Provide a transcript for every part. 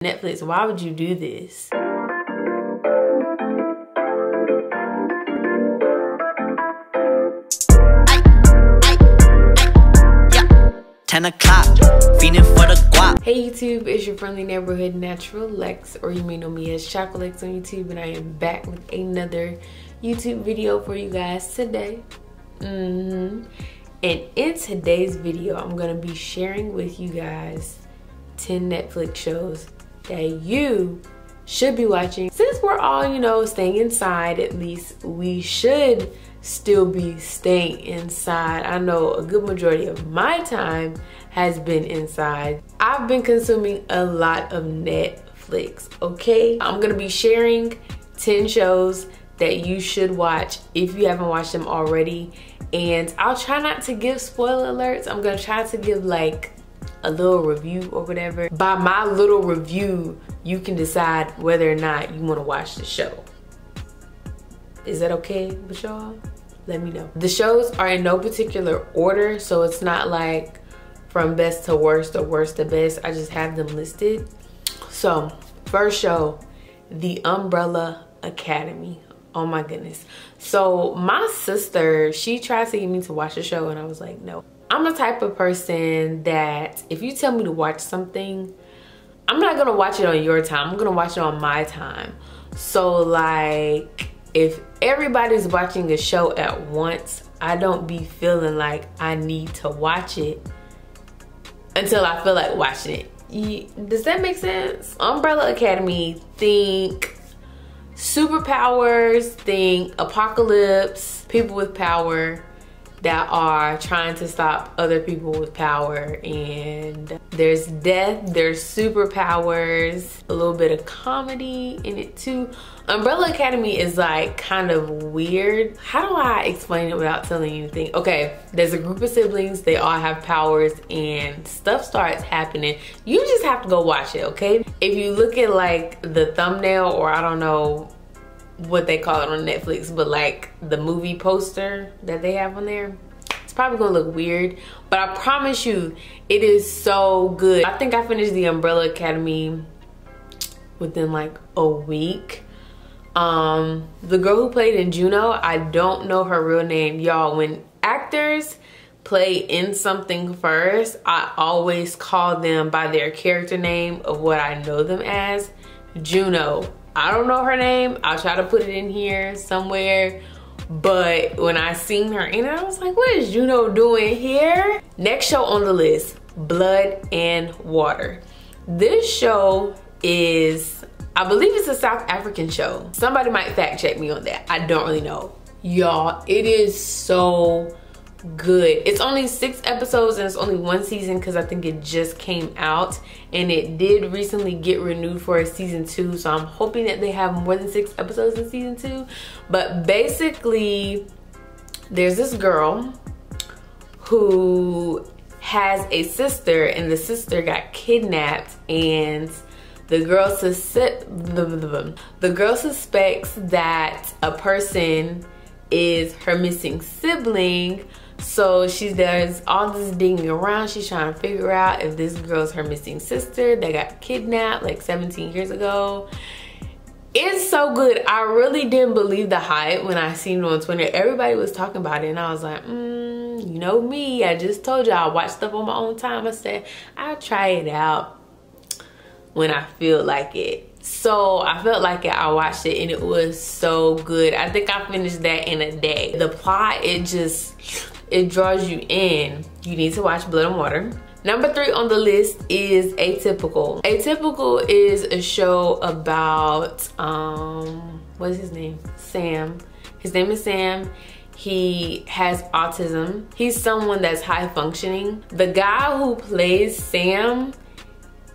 Netflix, why would you do this? Yeah. 10 o'clock, feeding for the guap. Hey YouTube, it's your friendly neighborhood natural Lex, or you may know me as Chocolex on YouTube, and I am back with another YouTube video for you guys today. And in today's video, I'm gonna be sharing with you guys 10 Netflix shows that you should be watching. Since we're all, you know, staying inside, at least we should still be staying inside. I know a good majority of my time has been inside. I've been consuming a lot of Netflix, okay? I'm gonna be sharing 10 shows that you should watch if you haven't watched them already. And I'll try not to give spoiler alerts. I'm gonna try to give like a little review or whatever. By my little review, you can decide whether or not you want to watch the show. Is that okay with y'all? Let me know. The shows are in no particular order, so it's not like from best to worst or worst to best. I just have them listed. So first show, The Umbrella Academy. Oh my goodness. So my sister, she tried to get me to watch the show and I was like, no. I'm the type of person that if you tell me to watch something, I'm not gonna watch it on your time. I'm gonna watch it on my time. So like, if everybody's watching a show at once, I don't be feeling like I need to watch it until I feel like watching it. Does that make sense? Umbrella Academy, think superpowers, think apocalypse, people with power that are trying to stop other people with power, and there's death, there's superpowers, a little bit of comedy in it too. Umbrella Academy is like kind of weird. How do I explain it without telling you anything? Okay, there's a group of siblings, they all have powers and stuff starts happening. You just have to go watch it, okay? If you look at like the thumbnail, or I don't know what they call it on Netflix, but like the movie poster that they have on there, it's probably gonna look weird, but I promise you it is so good. I think I finished The Umbrella Academy within like a week. The girl who played in Juno, I don't know her real name. Y'all, when actors play in something first, I always call them by their character name of what I know them as. Juno, I don't know her name. I'll try to put it in here somewhere. But when I seen her in it, I was like, what is Juno doing here? Next show on the list, Blood and Water. This show is, I believe it's a South African show. Somebody might fact check me on that. I don't really know. Y'all, it is so good. It's only 6 episodes and it's only 1 season because I think it just came out, and it did recently get renewed for a season 2, so I'm hoping that they have more than 6 episodes in season 2. But basically there's this girl who has a sister, and the sister got kidnapped, and the girl suspects that a person is her missing sibling. So she does all this digging around. She's trying to figure out if this girl's her missing sister that got kidnapped like 17 years ago. It's so good. I really didn't believe the hype when I seen it on Twitter. Everybody was talking about it and I was like, you know me, I just told you I watch stuff on my own time. I said, I'll try it out when I feel like it. So I felt like it, I watched it, and it was so good. I think I finished that in a day. The plot, it draws you in. You need to watch Blood and Water. Number 3 on the list is Atypical. Atypical is a show about, what is his name? Sam. His name is Sam. He has autism. He's someone that's high functioning. The guy who plays Sam,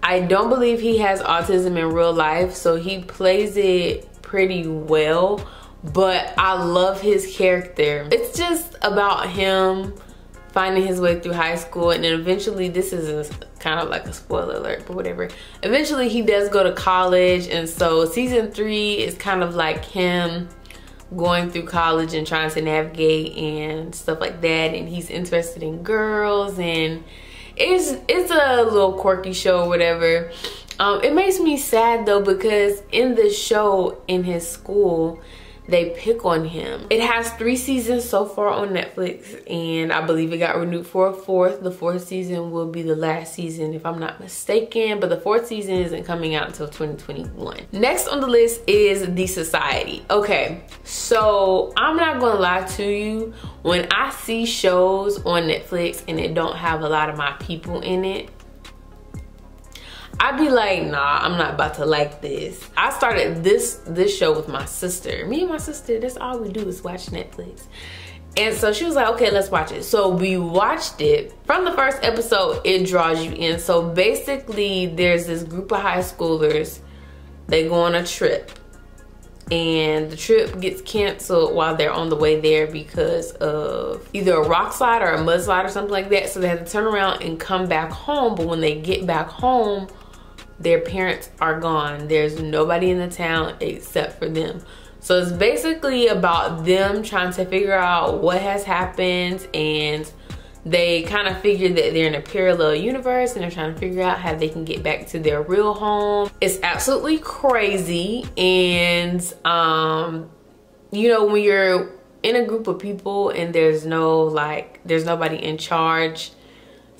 I don't believe he has autism in real life, so he plays it pretty well, but I love his character. It's just about him finding his way through high school, and then eventually, this is kind of like a spoiler alert, but whatever. Eventually he does go to college, and so season 3 is kind of like him going through college and trying to navigate and stuff like that, and he's interested in girls, and it's a little quirky show or whatever. It makes me sad though, because in the show, in his school, they pick on him. It has 3 seasons so far on Netflix, and I believe it got renewed for a 4th. The 4th season will be the last season if I'm not mistaken, but the 4th season isn't coming out until 2021. Next on the list is The Society. Okay, so I'm not gonna lie to you, when I see shows on Netflix and it don't have a lot of my people in it, I'd be like, nah, I'm not about to like this. I started this show with my sister. Me and my sister, that's all we do is watch Netflix. And so she was like, okay, let's watch it. So we watched it. From the first episode, it draws you in. So basically, there's this group of high schoolers. They go on a trip. And the trip gets canceled while they're on the way there because of either a rock slide or a mud slide or something like that. So they have to turn around and come back home. But when they get back home, their parents are gone. There's nobody in the town except for them. So it's basically about them trying to figure out what has happened, and they kind of figure that they're in a parallel universe and they're trying to figure out how they can get back to their real home. It's absolutely crazy. And you know, when you're in a group of people and there's nobody in charge,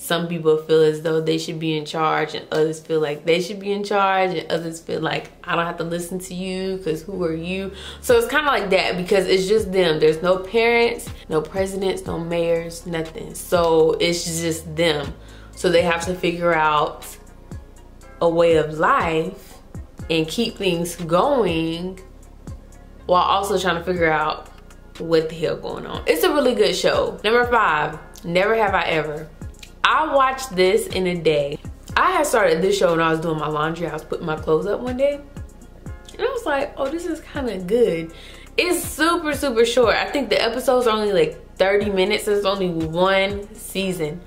some people feel as though they should be in charge, and others feel like they should be in charge, and others feel like I don't have to listen to you because who are you? So it's kind of like that because it's just them. There's no parents, no presidents, no mayors, nothing. So it's just them. So they have to figure out a way of life and keep things going while also trying to figure out what the hell going on. It's a really good show. Number 5, Never Have I Ever. I watched this in a day. I had started this show when I was doing my laundry. I was putting my clothes up one day, and I was like, oh, this is kind of good. It's super, super short. I think the episodes are only like 30 minutes. There's only 1 season.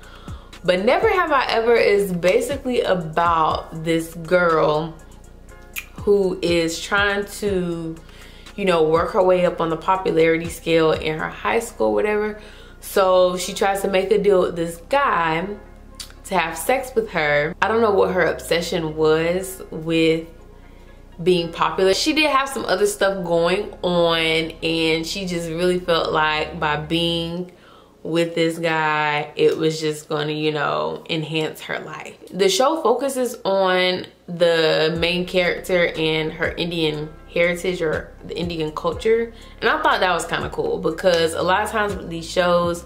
But Never Have I Ever is basically about this girl who is trying to, you know, work her way up on the popularity scale in her high school, whatever. So she tries to make a deal with this guy to have sex with her. I don't know what her obsession was with being popular. She did have some other stuff going on, and she just really felt like by being with this guy, it was just going to, you know, enhance her life. The show focuses on the main character and her Indian heritage or the Indian culture, and I thought that was kind of cool because a lot of times with these shows,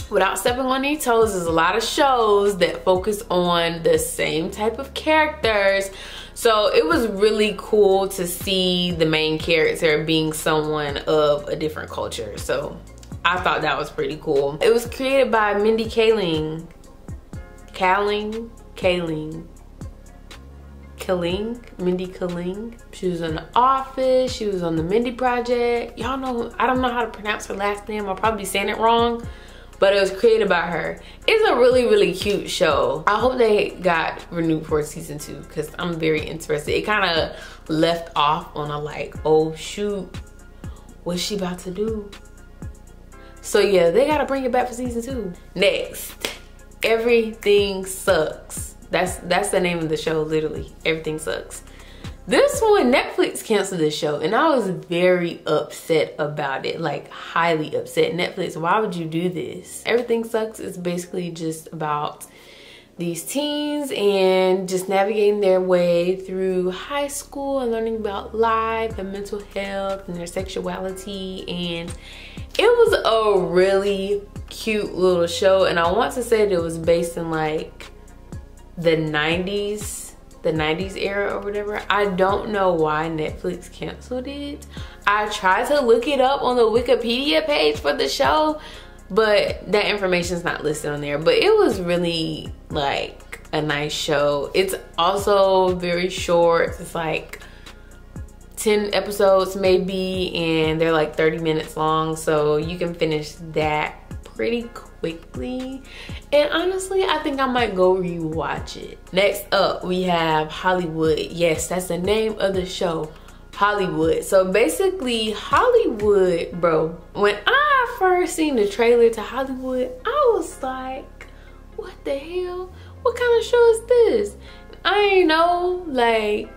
without stepping on any toes, there's a lot of shows that focus on the same type of characters. So it was really cool to see the main character being someone of a different culture. So I thought that was pretty cool. It was created by Mindy Kaling. Mindy Kaling. She was in The Office. She was on the Mindy Project. Y'all know, I don't know how to pronounce her last name. I'll probably be saying it wrong, but it was created by her. It's a really, really cute show. I hope they got renewed for season 2 because I'm very interested. It kind of left off on a like, oh shoot, what's she about to do? So yeah, they gotta bring it back for season 2. Next, Everything Sucks. That's the name of the show, literally. Everything Sucks. This one, Netflix canceled this show, and I was very upset about it, like highly upset. Netflix, why would you do this? Everything Sucks is basically just about these teens and just navigating their way through high school and learning about life and mental health and their sexuality. And it was a really cute little show, and I want to say that it was based in like the 90s era or whatever. I don't know why Netflix canceled it. I tried to look it up on the Wikipedia page for the show, but that information is not listed on there. But it was really like a nice show. It's also very short. It's like 10 episodes maybe, and they're like 30 minutes long, so you can finish that pretty quickly. And honestly, I think I might go rewatch it. Next up, we have Hollywood. Yes, that's the name of the show, Hollywood. So basically, Hollywood, bro, when I first seen the trailer to Hollywood, I was like, what the hell? what kind of show is this? I ain't know like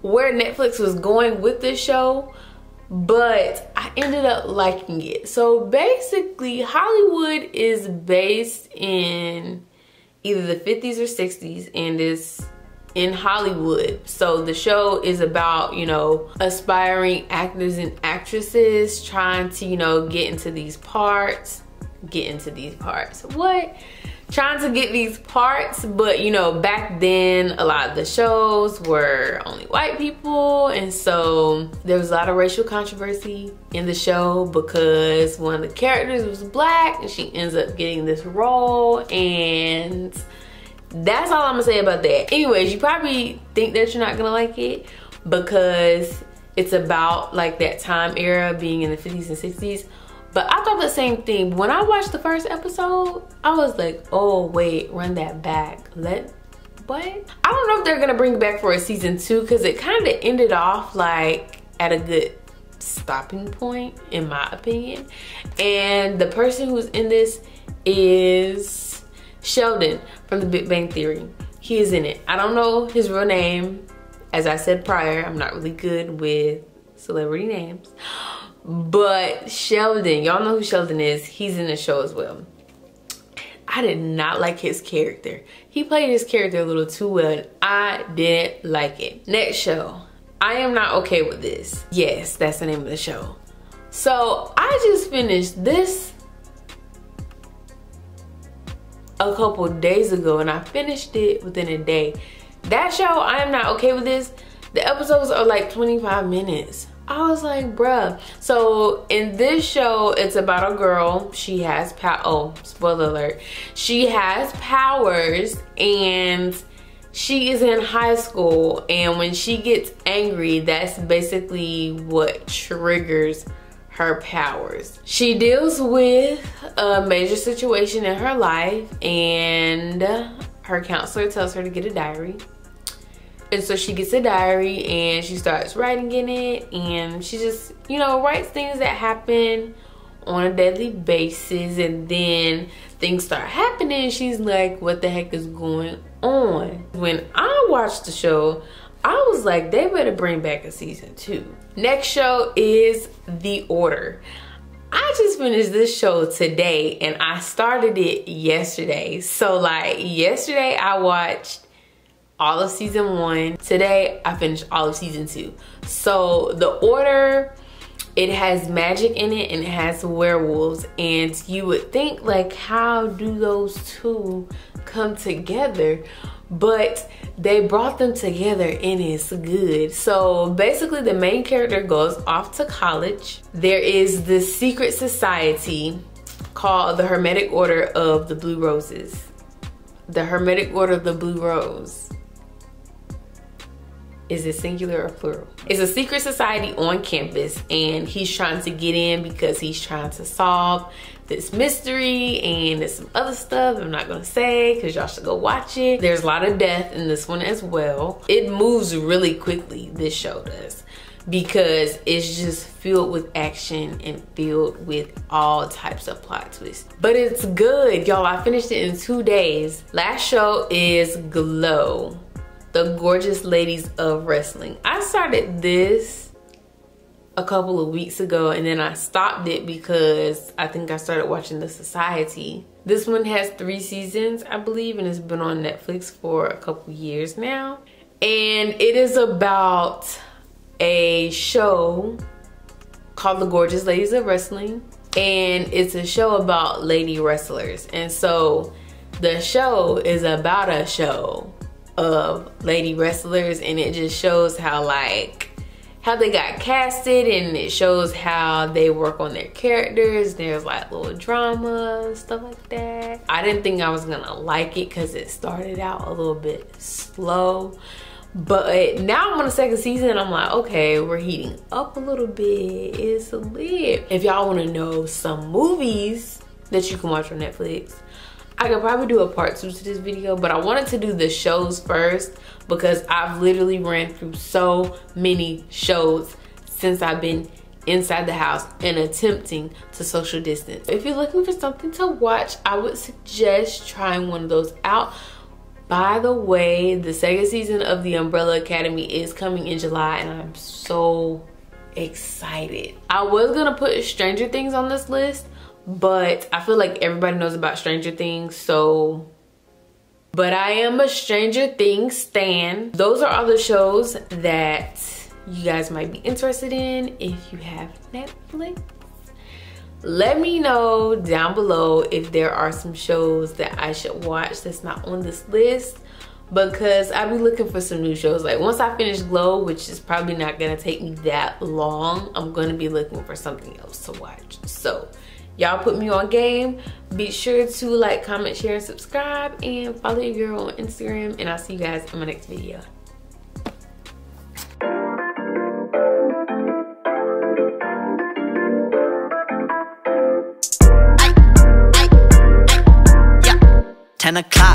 where Netflix was going with this show, but I ended up liking it. So basically, Hollywood is based in either the 50s or 60s, and it's in Hollywood. So the show is about, you know, aspiring actors and actresses trying to, you know, get into these parts. What? Trying to get these parts, but you know, back then a lot of the shows were only white people, and so there was a lot of racial controversy in the show because one of the characters was black and she ends up getting this role, and that's all I'm gonna say about that. Anyways, you probably think that you're not gonna like it because it's about like that time era being in the 50s and 60s. But I thought the same thing. When I watched the first episode, I was like, oh wait, run that back. What? I don't know if they're gonna bring it back for a season 2 because it kind of ended off like at a good stopping point, in my opinion. And the person who's in this is Sheldon from The Big Bang Theory. He is in it. I don't know his real name. As I said prior, I'm not really good with celebrity names. But Sheldon, y'all know who Sheldon is. He's in the show as well. I did not like his character. He played his character a little too well, and I didn't like it. Next show, I Am Not Okay With This. Yes, that's the name of the show. So I just finished this a couple days ago, and I finished it within a day. That show, I Am Not Okay With This, the episodes are like 25 minutes. I was like, bruh. So in this show, it's about a girl. She has oh, spoiler alert. She has powers, and she is in high school, and when she gets angry, that's basically what triggers her powers. She deals with a major situation in her life, and her counselor tells her to get a diary. And so she gets a diary and she starts writing in it, and she just, you know, writes things that happen on a daily basis, and then things start happening. She's like, what the heck is going on? When I watched the show, I was like, they better bring back a season 2. Next show is The Order. I just finished this show today, and I started it yesterday. So like yesterday I watched all of season 1. Today I finished all of season 2. So The Order, it has magic in it and it has werewolves, and you would think like, how do those two come together? But they brought them together and it's good. So basically the main character goes off to college. There is this secret society called the Hermetic Order of the Blue Roses. The Hermetic Order of the Blue Rose. Is it singular or plural? It's a secret society on campus, and he's trying to get in because he's trying to solve this mystery, and there's some other stuff I'm not gonna say because y'all should go watch it. There's a lot of death in this one as well. It moves really quickly, this show does, because it's just filled with action and filled with all types of plot twists. But it's good, y'all. I finished it in 2 days. Last show is Glow, the Gorgeous Ladies of Wrestling. I started this a couple of weeks ago, and then I stopped it because I think I started watching The Society. This one has 3 seasons, I believe, and it's been on Netflix for a couple years now. And it is about a show called The Gorgeous Ladies of Wrestling, and it's a show about lady wrestlers. And so the show is about a show of lady wrestlers, and it just shows how they got casted, and it shows how they work on their characters. There's like little drama, stuff like that. I didn't think I was gonna like it because it started out a little bit slow, but now I'm on the 2nd season and I'm like, okay, we're heating up a little bit. It's lit. If y'all want to know some movies that you can watch on Netflix, I could probably do a part 2 to this video, but I wanted to do the shows first because I've literally ran through so many shows since I've been inside the house and attempting to social distance. If you're looking for something to watch, I would suggest trying one of those out. By the way, the second season of The Umbrella Academy is coming in July, and I'm so excited. I was gonna put Stranger Things on this list, but I feel like everybody knows about Stranger Things, so. But I am a Stranger Things stan. Those are all the shows that you guys might be interested in if you have Netflix. Let me know down below if there are some shows that I should watch that's not on this list, because I'll be looking for some new shows. Like once I finish Glow, which is probably not gonna take me that long, I'm gonna be looking for something else to watch. So y'all put me on game. Be sure to like, comment, share, and subscribe, and follow your girl on Instagram, and I'll see you guys in my next video. Yeah, 10 o'clock.